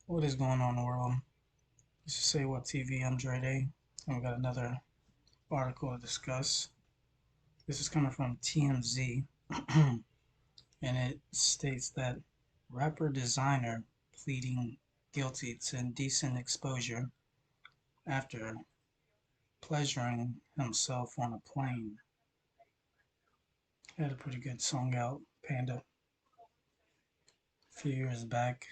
What is going on in the world? This is Say What TV. I'm Dre Day, and we got another article to discuss. This is coming from TMZ, and it states that rapper Desiigner pleading guilty to indecent exposure after pleasuring himself on a plane. He had a pretty good song out, Panda, a few years back.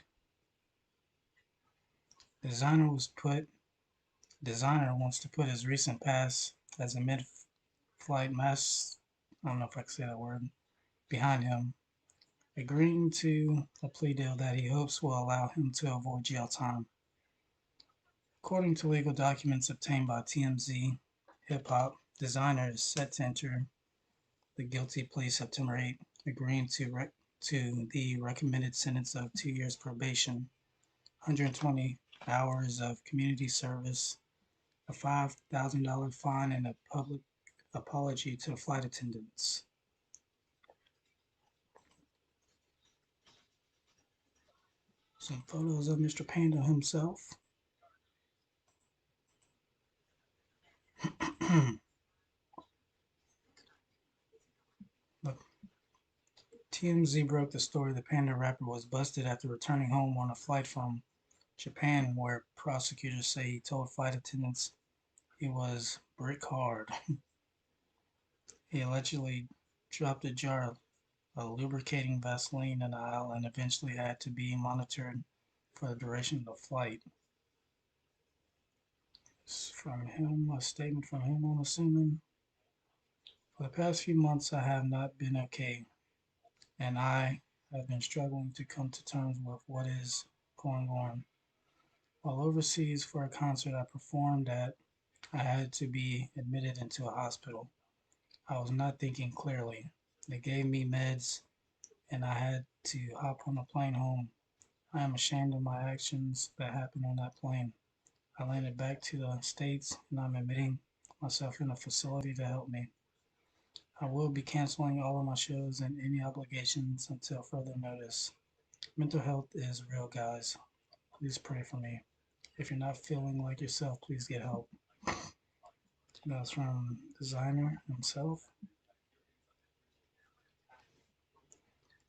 Designer was put Designer wants to put his recent past as a mid-flight mass, I don't know if I can say that word, behind him, agreeing to a plea deal that he hopes will allow him to avoid jail time. According to legal documents obtained by TMZ Hip Hop, Desiigner is set to enter the guilty plea September 8, agreeing to the recommended sentence of 2 years probation, 120 hours of community service, a $5,000 fine, and a public apology to the flight attendants. Some photos of Mr. Panda himself. Look, TMZ broke the story the Panda rapper was busted after returning home on a flight from Japan, where prosecutors say he told flight attendants he was brick hard. He allegedly dropped a jar of lubricating Vaseline in the aisle and eventually had to be monitored for the duration of the flight. It's from him, a statement from him, I'm assuming. For the past few months, I have not been okay, and I have been struggling to come to terms with what is going on. While overseas for a concert I performed at, I had to be admitted into a hospital. I was not thinking clearly. They gave me meds, and I had to hop on a plane home. I am ashamed of my actions that happened on that plane. I landed back to the States, and I'm admitting myself in a facility to help me. I will be canceling all of my shows and any obligations until further notice. Mental health is real, guys. Please pray for me. If you're not feeling like yourself, please get help. That's from Desiigner himself.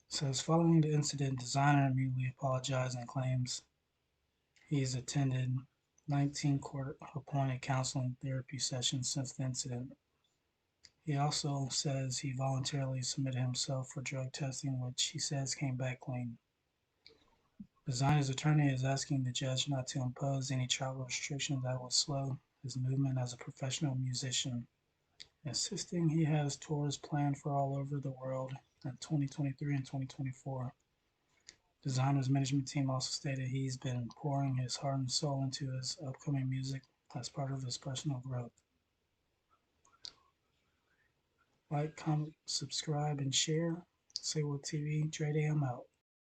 It says following the incident, Desiigner immediately apologized and claims he's attended 19 court-appointed counseling therapy sessions since the incident. He also says he voluntarily submitted himself for drug testing, which he says came back clean. Desiigner's attorney is asking the judge not to impose any travel restrictions that would slow his movement as a professional musician, insisting he has tours planned for all over the world in 2023 and 2024. Desiigner's management team also stated he's been pouring his heart and soul into his upcoming music as part of his personal growth. Like, comment, subscribe, and share. Say What TV, Dre Day, I'm out.